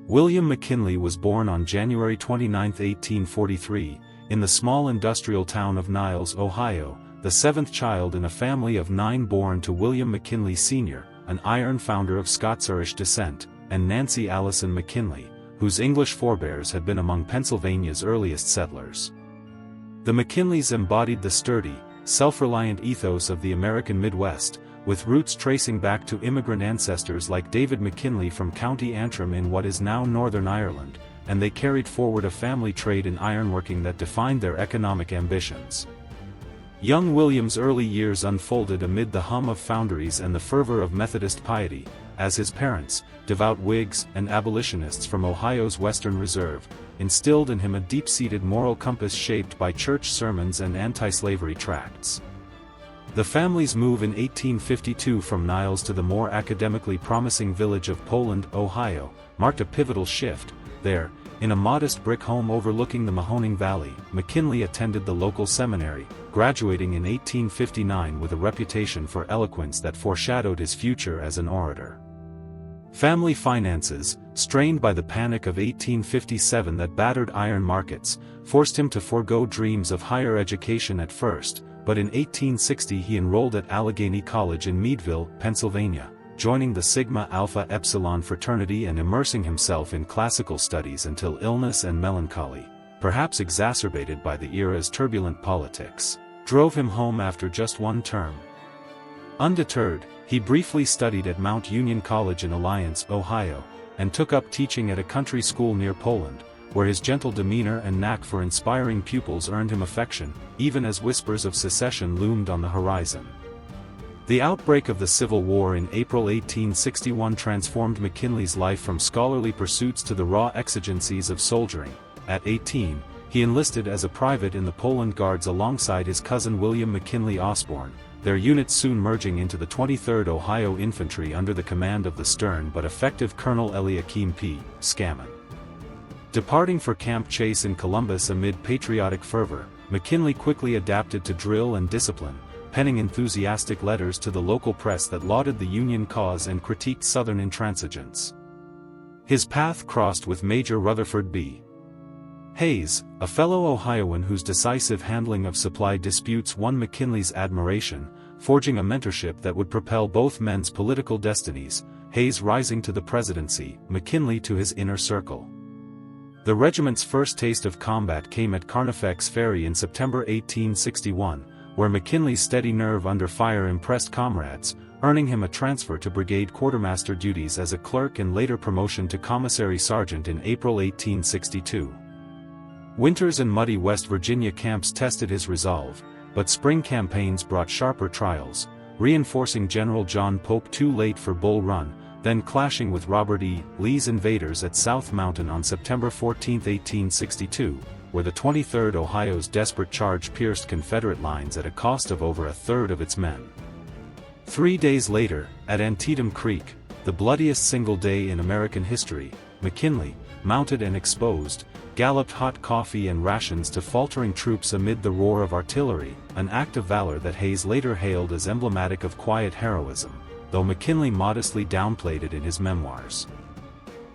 William McKinley was born on January 29, 1843, in the small industrial town of Niles, Ohio, the seventh child in a family of 9 born to William McKinley Sr., an iron founder of Scots-Irish descent, and Nancy Allison McKinley, whose English forebears had been among Pennsylvania's earliest settlers. The McKinleys embodied the sturdy, self-reliant ethos of the American Midwest, with roots tracing back to immigrant ancestors like David McKinley from County Antrim in what is now Northern Ireland, and they carried forward a family trade in ironworking that defined their economic ambitions. Young William's early years unfolded amid the hum of foundries and the fervor of Methodist piety, as his parents, devout Whigs and abolitionists from Ohio's Western Reserve, instilled in him a deep-seated moral compass shaped by church sermons and anti-slavery tracts. The family's move in 1852 from Niles to the more academically promising village of Poland, Ohio, marked a pivotal shift. There, in a modest brick home overlooking the Mahoning Valley, McKinley attended the local seminary, graduating in 1859 with a reputation for eloquence that foreshadowed his future as an orator. Family finances, strained by the Panic of 1857 that battered iron markets, forced him to forego dreams of higher education at first, but in 1860 he enrolled at Allegheny College in Meadville, Pennsylvania, joining the Sigma Alpha Epsilon fraternity and immersing himself in classical studies until illness and melancholy, perhaps exacerbated by the era's turbulent politics, drove him home after just one term. Undeterred, he briefly studied at Mount Union College in Alliance, Ohio, and took up teaching at a country school near Poland, where his gentle demeanor and knack for inspiring pupils earned him affection, even as whispers of secession loomed on the horizon. The outbreak of the Civil War in April 1861 transformed McKinley's life from scholarly pursuits to the raw exigencies of soldiering. At 18, he enlisted as a private in the Poland Guards alongside his cousin William McKinley Osborne, their units soon merging into the 23rd Ohio Infantry under the command of the stern but effective Colonel Eliakim P. Scammon. Departing for Camp Chase in Columbus amid patriotic fervor, McKinley quickly adapted to drill and discipline, penning enthusiastic letters to the local press that lauded the Union cause and critiqued Southern intransigence. His path crossed with Major Rutherford B. Hayes, a fellow Ohioan whose decisive handling of supply disputes won McKinley's admiration, forging a mentorship that would propel both men's political destinies, Hayes rising to the presidency, McKinley to his inner circle. The regiment's first taste of combat came at Carnifex Ferry in September 1861, where McKinley's steady nerve under fire impressed comrades, earning him a transfer to brigade quartermaster duties as a clerk and later promotion to commissary sergeant in April 1862. Winters and muddy West Virginia camps tested his resolve, but spring campaigns brought sharper trials, reinforcing General John Pope too late for Bull Run, then clashing with Robert E. Lee's invaders at South Mountain on September 14, 1862, where the 23rd Ohio's desperate charge pierced Confederate lines at a cost of over a third of its men. 3 days later, at Antietam Creek, the bloodiest single day in American history, McKinley, mounted and exposed, galloped hot coffee and rations to faltering troops amid the roar of artillery, an act of valor that Hayes later hailed as emblematic of quiet heroism, though McKinley modestly downplayed it in his memoirs.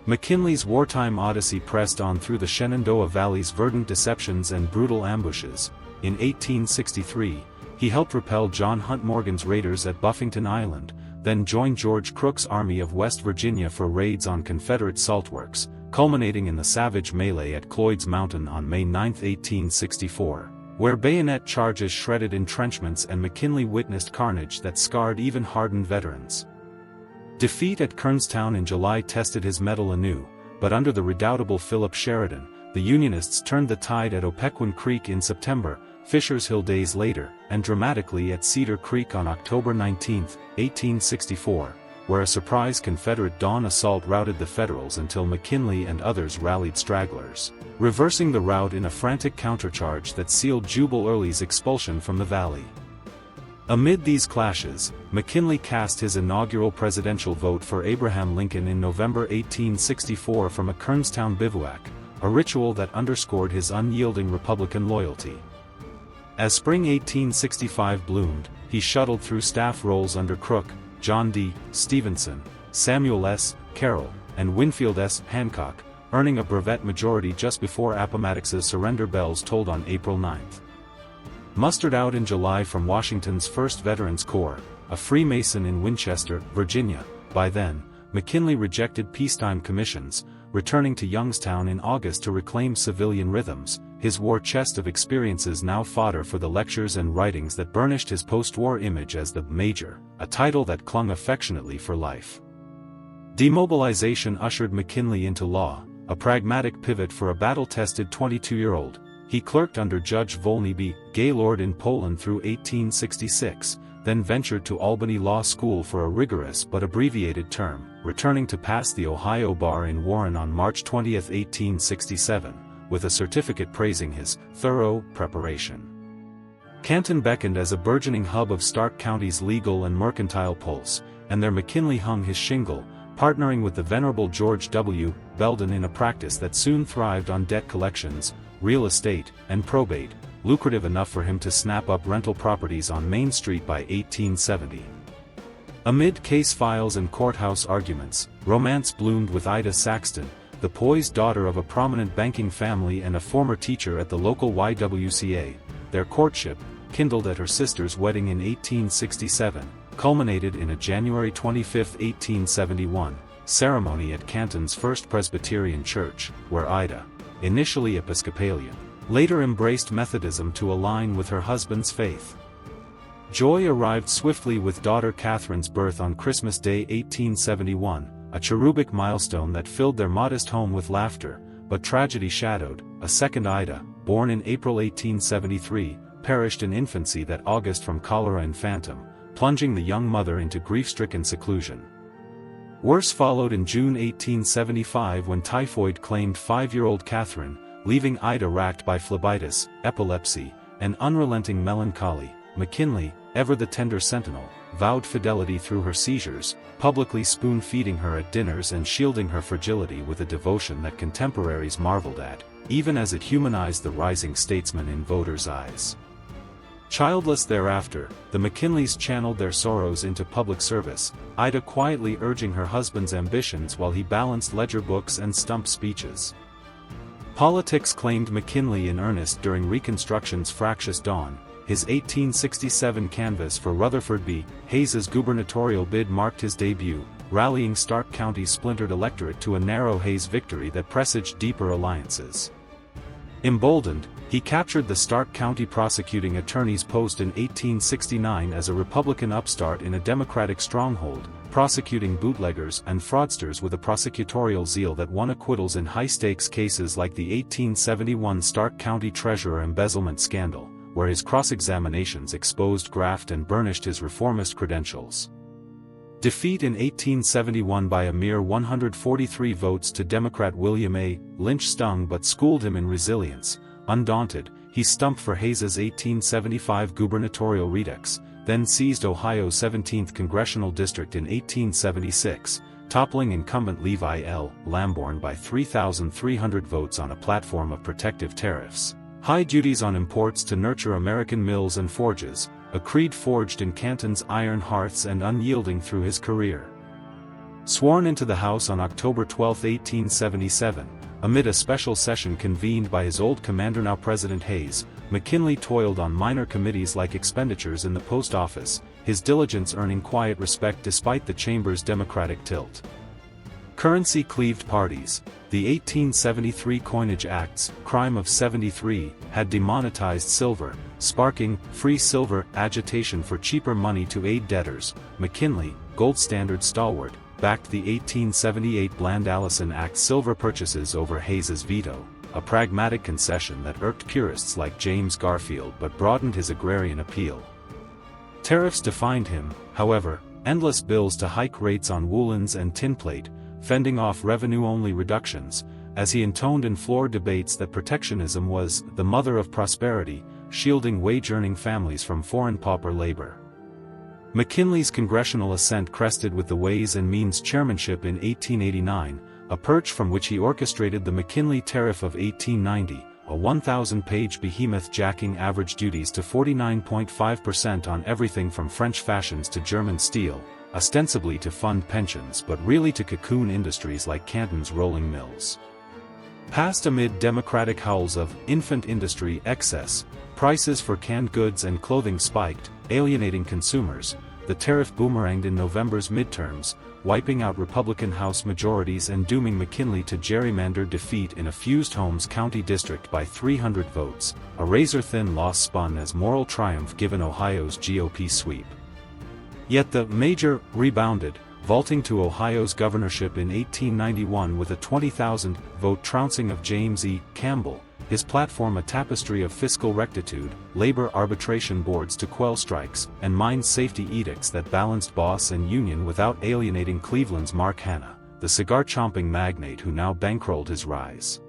McKinley's wartime odyssey pressed on through the Shenandoah Valley's verdant deceptions and brutal ambushes. In 1863, he helped repel John Hunt Morgan's raiders at Buffington Island, then joined George Crook's Army of West Virginia for raids on Confederate saltworks, culminating in the savage melee at Cloyd's Mountain on May 9, 1864, where bayonet charges shredded entrenchments and McKinley witnessed carnage that scarred even hardened veterans. Defeat at Kernstown in July tested his mettle anew, but under the redoubtable Philip Sheridan, the Unionists turned the tide at Opequon Creek in September, Fisher's Hill days later, and dramatically at Cedar Creek on October 19, 1864, where a surprise Confederate dawn assault routed the Federals until McKinley and others rallied stragglers, reversing the rout in a frantic countercharge that sealed Jubal Early's expulsion from the valley. Amid these clashes, McKinley cast his inaugural presidential vote for Abraham Lincoln in November 1864 from a Kernstown bivouac, a ritual that underscored his unyielding Republican loyalty. As spring 1865 bloomed, he shuttled through staff roles under Crook, John D. Stevenson, Samuel S. Carroll, and Winfield S. Hancock, earning a brevet majority just before Appomattox's surrender bells tolled on April 9. Mustered out in July from Washington's 1st Veterans Corps, a Freemason in Winchester, Virginia, by then, McKinley rejected peacetime commissions, returning to Youngstown in August to reclaim civilian rhythms, his war chest of experiences now fodder for the lectures and writings that burnished his post-war image as the Major, a title that clung affectionately for life. Demobilization ushered McKinley into law, a pragmatic pivot for a battle-tested 22-year-old. He clerked under Judge Volney Gaylord in Poland through 1866, then ventured to Albany Law School for a rigorous but abbreviated term, returning to pass the Ohio bar in Warren on March 20, 1867, with a certificate praising his thorough preparation. Canton beckoned as a burgeoning hub of Stark County's legal and mercantile pulse, and there McKinley hung his shingle, partnering with the venerable George W. Belden in a practice that soon thrived on debt collections, real estate, and probate, lucrative enough for him to snap up rental properties on Main Street by 1870. Amid case files and courthouse arguments, romance bloomed with Ida Saxton, the poised daughter of a prominent banking family and a former teacher at the local YWCA. Their courtship, kindled at her sister's wedding in 1867, culminated in a January 25, 1871, ceremony at Canton's First Presbyterian Church, where Ida, initially Episcopalian, later embraced Methodism to align with her husband's faith. Joy arrived swiftly with daughter Catherine's birth on Christmas Day 1871, a cherubic milestone that filled their modest home with laughter, but tragedy shadowed. A second Ida, born in April 1873, perished in infancy that August from cholera infantum, plunging the young mother into grief-stricken seclusion. Worse followed in June 1875 when typhoid claimed 5-year-old Catherine, leaving Ida racked by phlebitis, epilepsy, and unrelenting melancholy. McKinley, ever the tender sentinel, vowed fidelity through her seizures, publicly spoon-feeding her at dinners and shielding her fragility with a devotion that contemporaries marveled at, even as it humanized the rising statesman in voters' eyes. Childless thereafter, the McKinleys channeled their sorrows into public service, Ida quietly urging her husband's ambitions while he balanced ledger books and stump speeches. Politics claimed McKinley in earnest during Reconstruction's fractious dawn. His 1867 canvass for Rutherford B. Hayes's gubernatorial bid marked his debut, rallying Stark County's splintered electorate to a narrow Hayes victory that presaged deeper alliances. Emboldened, he captured the Stark County prosecuting attorney's post in 1869 as a Republican upstart in a Democratic stronghold, prosecuting bootleggers and fraudsters with a prosecutorial zeal that won acquittals in high-stakes cases like the 1871 Stark County treasurer embezzlement scandal, where his cross-examinations exposed graft and burnished his reformist credentials. Defeat in 1871 by a mere 143 votes to Democrat William A. Lynch stung but schooled him in resilience. Undaunted, he stumped for Hayes's 1875 gubernatorial redux, then seized Ohio's 17th congressional district in 1876, toppling incumbent Levi L. Lamborn by 3,300 votes on a platform of protective tariffs, high duties on imports to nurture American mills and forges, a creed forged in Canton's iron hearths and unyielding through his career. Sworn into the House on October 12, 1877, amid a special session convened by his old commander now President Hayes, McKinley toiled on minor committees like expenditures in the post office, his diligence earning quiet respect despite the chamber's Democratic tilt. Currency cleaved parties. The 1873 Coinage Act's Crime of 73 had demonetized silver, sparking free silver agitation for cheaper money to aid debtors. McKinley, gold standard stalwart, backed the 1878 Bland-Allison Act silver purchases over Hayes's veto, a pragmatic concession that irked purists like James Garfield but broadened his agrarian appeal. Tariffs defined him, however, endless bills to hike rates on woolens and tinplate, fending off revenue-only reductions, as he intoned in floor debates that protectionism was the mother of prosperity, shielding wage-earning families from foreign pauper labor. McKinley's congressional ascent crested with the Ways and Means chairmanship in 1889, a perch from which he orchestrated the McKinley Tariff of 1890, a 1,000-page behemoth jacking average duties to 49.5% on everything from French fashions to German steel, ostensibly to fund pensions but really to cocoon industries like Canton's rolling mills. Passed amid democratic howls of infant industry excess, prices for canned goods and clothing spiked, alienating consumers, the tariff boomeranged in November's midterms, wiping out Republican House majorities and dooming McKinley to gerrymandered defeat in a fused Holmes County district by 300 votes, a razor-thin loss spun as moral triumph given Ohio's GOP sweep. Yet the major rebounded, vaulting to Ohio's governorship in 1891 with a 20,000-vote trouncing of James E. Campbell, his platform a tapestry of fiscal rectitude, labor arbitration boards to quell strikes, and mine safety edicts that balanced boss and union without alienating Cleveland's Mark Hanna, the cigar-chomping magnate who now bankrolled his rise.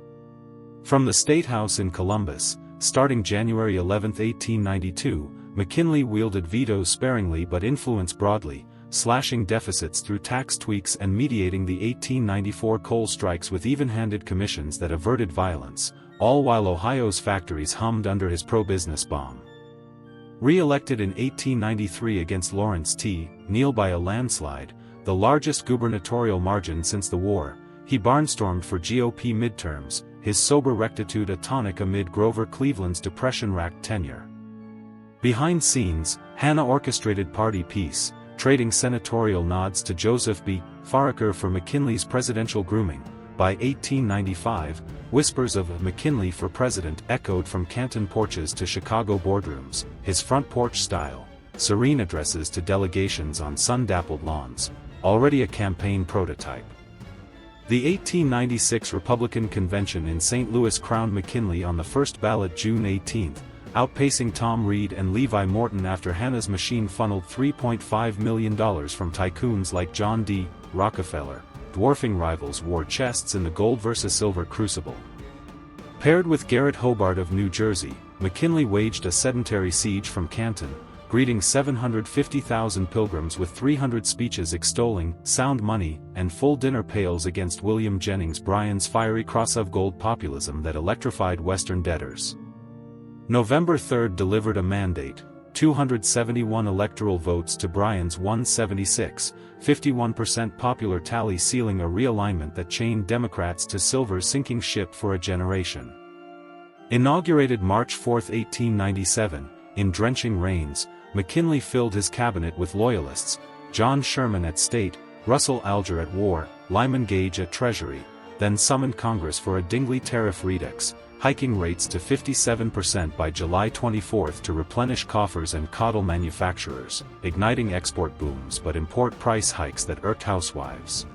From the State House in Columbus, starting January 11, 1892, McKinley wielded vetoes sparingly but influence broadly, slashing deficits through tax tweaks and mediating the 1894 coal strikes with even-handed commissions that averted violence, all while Ohio's factories hummed under his pro-business bomb. Re-elected in 1893 against Lawrence T. Neal by a landslide, the largest gubernatorial margin since the war, he barnstormed for GOP midterms, his sober rectitude a tonic amid Grover Cleveland's depression-racked tenure. Behind scenes, Hanna orchestrated party peace, trading senatorial nods to Joseph B. Foraker for McKinley's presidential grooming. By 1895, whispers of McKinley for president echoed from Canton porches to Chicago boardrooms, his front porch style, serene addresses to delegations on sun-dappled lawns, already a campaign prototype. The 1896 Republican Convention in St. Louis crowned McKinley on the first ballot June 18, outpacing Tom Reed and Levi Morton after Hanna's machine funneled $3.5 million from tycoons like John D. Rockefeller. Dwarfing rivals wore chests in the gold versus silver crucible. Paired with Garrett Hobart of New Jersey, McKinley waged a sedentary siege from Canton, greeting 750,000 pilgrims with 300 speeches extolling sound money and full dinner pails against William Jennings Bryan's fiery cross of gold populism that electrified Western debtors. November 3 delivered a mandate, 271 electoral votes to Bryan's 176, 51% popular tally sealing a realignment that chained Democrats to Silver's sinking ship for a generation. Inaugurated March 4, 1897, in drenching rains, McKinley filled his cabinet with loyalists, John Sherman at State, Russell Alger at War, Lyman Gage at Treasury, then summoned Congress for a Dingley tariff redux, hiking rates to 57% by July 24 to replenish coffers and coddle manufacturers, igniting export booms but import price hikes that irked housewives.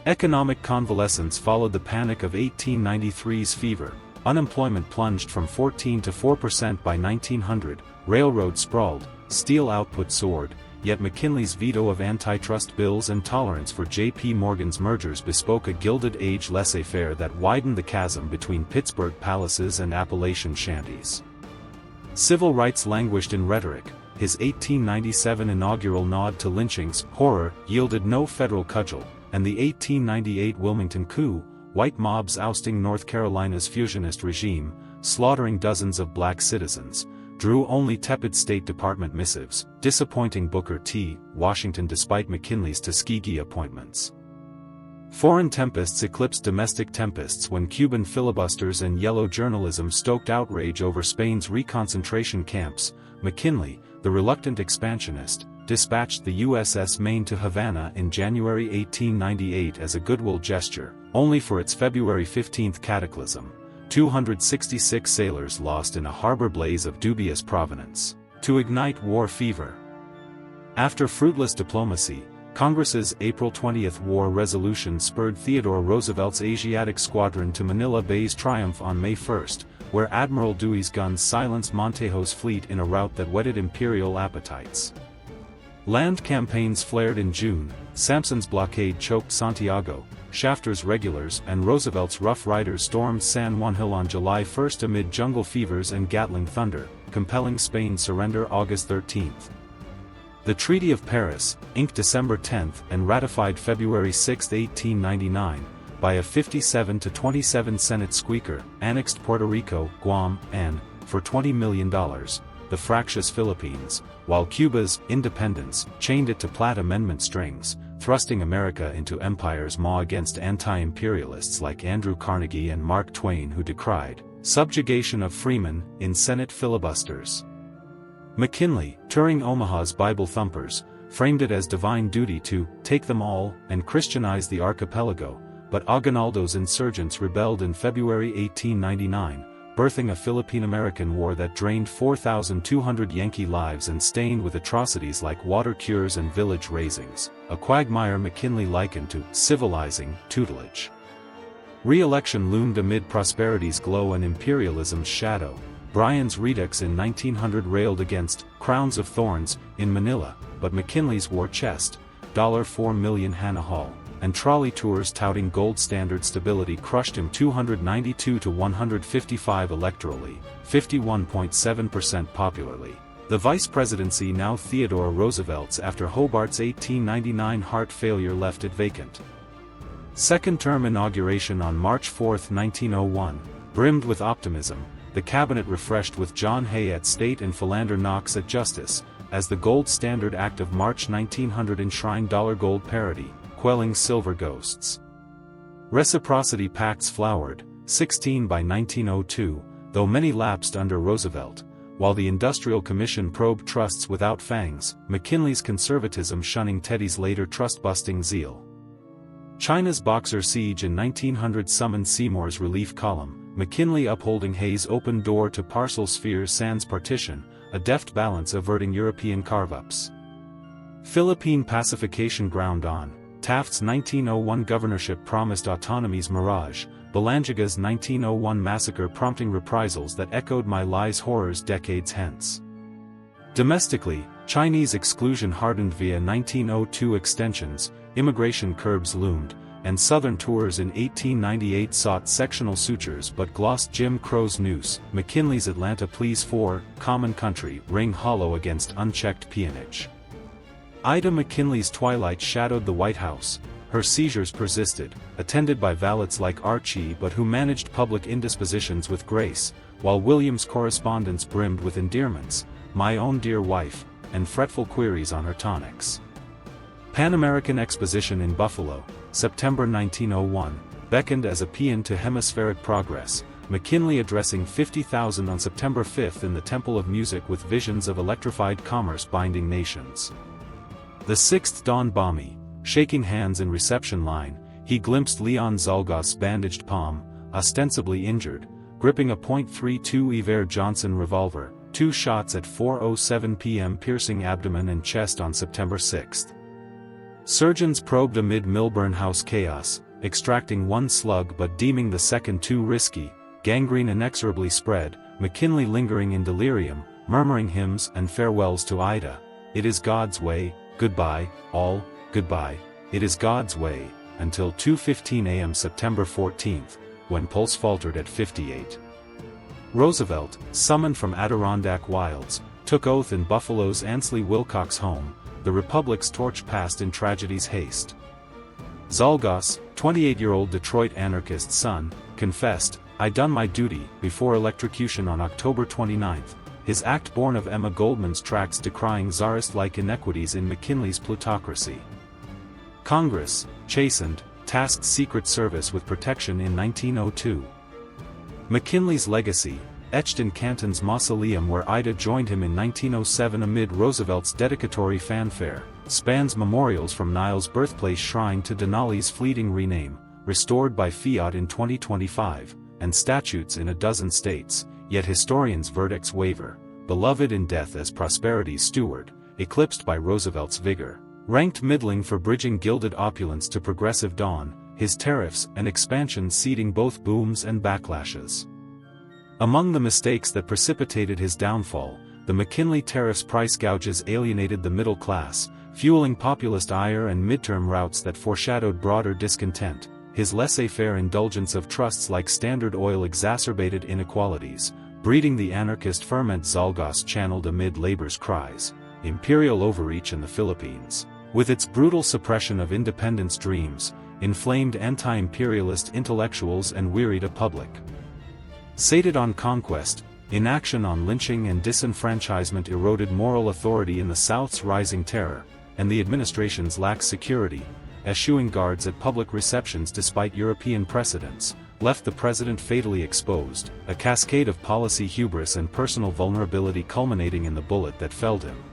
Economic convalescence followed the panic of 1893's fever, unemployment plunged from 14% to 4% by 1900, railroads sprawled, steel output soared, yet McKinley's veto of antitrust bills and tolerance for J.P. Morgan's mergers bespoke a Gilded Age laissez-faire that widened the chasm between Pittsburgh palaces and Appalachian shanties. Civil rights languished in rhetoric, his 1897 inaugural nod to lynching's horror yielded no federal cudgel, and the 1898 Wilmington coup, white mobs ousting North Carolina's fusionist regime, slaughtering dozens of black citizens, drew only tepid State Department missives, disappointing Booker T. Washington despite McKinley's Tuskegee appointments. Foreign tempests eclipsed domestic tempests when Cuban filibusters and yellow journalism stoked outrage over Spain's reconcentration camps. McKinley, the reluctant expansionist, dispatched the USS Maine to Havana in January 1898 as a goodwill gesture, only for its February 15 cataclysm. 266 sailors lost in a harbor blaze of dubious provenance, to ignite war fever. After fruitless diplomacy, Congress's April 20 war resolution spurred Theodore Roosevelt's Asiatic Squadron to Manila Bay's triumph on May 1, where Admiral Dewey's guns silenced Montejo's fleet in a rout that whetted imperial appetites. Land campaigns flared in June, Sampson's blockade choked Santiago, Shafter's regulars and Roosevelt's Rough Riders stormed San Juan Hill on July 1 amid jungle fevers and Gatling thunder, compelling Spain's surrender August 13. The Treaty of Paris, inked December 10 and ratified February 6, 1899, by a 57-27 Senate squeaker, annexed Puerto Rico, Guam, and, for $20 million, the fractious Philippines, while Cuba's independence chained it to Platt Amendment strings, thrusting America into empire's maw against anti-imperialists like Andrew Carnegie and Mark Twain, who decried subjugation of freemen in Senate filibusters. McKinley, touring Omaha's Bible thumpers, framed it as divine duty to take them all and Christianize the archipelago, but Aguinaldo's insurgents rebelled in February 1899, birthing a Philippine-American war that drained 4,200 Yankee lives and stained with atrocities like water cures and village raisings, a quagmire McKinley likened to civilizing tutelage. Re-election loomed amid prosperity's glow and imperialism's shadow. Bryan's redux in 1900 railed against crowns of thorns in Manila, but McKinley's war chest, $4 million Hannah Hall, and trolley tours touting gold standard stability crushed him 292 to 155 electorally, 51.7% popularly. The vice presidency, now Theodore Roosevelt's after Hobart's 1899 heart failure, left it vacant. Second term inauguration on March 4, 1901, brimmed with optimism, the cabinet refreshed with John Hay at State and Philander Knox at Justice, as the Gold Standard Act of March 1900 enshrined gold parity, quelling silver ghosts. Reciprocity pacts flowered, 16 by 1902, though many lapsed under Roosevelt, while the Industrial Commission probed trusts without fangs, McKinley's conservatism shunning Teddy's later trust-busting zeal. China's Boxer siege in 1900 summoned Seymour's relief column, McKinley upholding Hay's open door to parcel spheres sans partition, a deft balance averting European carve-ups. Philippine pacification ground on. Taft's 1901 governorship promised autonomy's mirage, Balangaga's 1901 massacre prompting reprisals that echoed My Lai's horrors decades hence. Domestically, Chinese exclusion hardened via 1902 extensions, immigration curbs loomed, and Southern tours in 1898 sought sectional sutures but glossed Jim Crow's noose. McKinley's Atlanta pleas for common country ring hollow against unchecked peonage. Ida McKinley's twilight shadowed the White House. Her seizures persisted, attended by valets like Archie but who managed public indispositions with grace, while William's correspondence brimmed with endearments, my own dear wife, and fretful queries on her tonics. Pan American Exposition in Buffalo, September 1901, beckoned as a paean to hemispheric progress, McKinley addressing 50,000 on September 5 in the Temple of Music with visions of electrified commerce binding nations. The sixth dawn balmy, shaking hands in reception line, he glimpsed Leon Zalgoff's bandaged palm, ostensibly injured, gripping a .32 Iver Johnson revolver, 2 shots at 4:07 p.m. piercing abdomen and chest on September 6. Surgeons probed amid Milburn House chaos, extracting one slug but deeming the second too risky, gangrene inexorably spread, McKinley lingering in delirium, murmuring hymns and farewells to Ida. It is God's way, goodbye, all, goodbye, it is God's way, until 2:15 a.m. September 14, when pulse faltered at 58. Roosevelt, summoned from Adirondack wilds, took oath in Buffalo's Ansley Wilcox home, the Republic's torch passed in tragedy's haste. Zalgoff's 28-year-old Detroit anarchist son, confessed, "I done my duty," before electrocution on October 29, his act born of Emma Goldman's tracts decrying czarist-like inequities in McKinley's plutocracy. Congress, chastened, tasked Secret Service with protection in 1902. McKinley's legacy, etched in Canton's mausoleum where Ida joined him in 1907 amid Roosevelt's dedicatory fanfare, spans memorials from Niles' birthplace shrine to Denali's fleeting rename, restored by fiat in 2025, and statutes in a dozen states, yet historians' verdicts waver, beloved in death as prosperity's steward, eclipsed by Roosevelt's vigor, ranked middling for bridging gilded opulence to progressive dawn, his tariffs and expansion seeding both booms and backlashes. Among the mistakes that precipitated his downfall, the McKinley tariffs price gouges alienated the middle class, fueling populist ire and midterm routes that foreshadowed broader discontent. His laissez-faire indulgence of trusts like Standard Oil exacerbated inequalities, breeding the anarchist ferment Zalgoff channeled amid labor's cries, imperial overreach in the Philippines, with its brutal suppression of independence dreams, inflamed anti-imperialist intellectuals and wearied a public sated on conquest. Inaction on lynching and disenfranchisement eroded moral authority in the South's rising terror, and the administration's lax security, eschewing guards at public receptions despite European precedents, left the president fatally exposed, a cascade of policy hubris and personal vulnerability culminating in the bullet that felled him.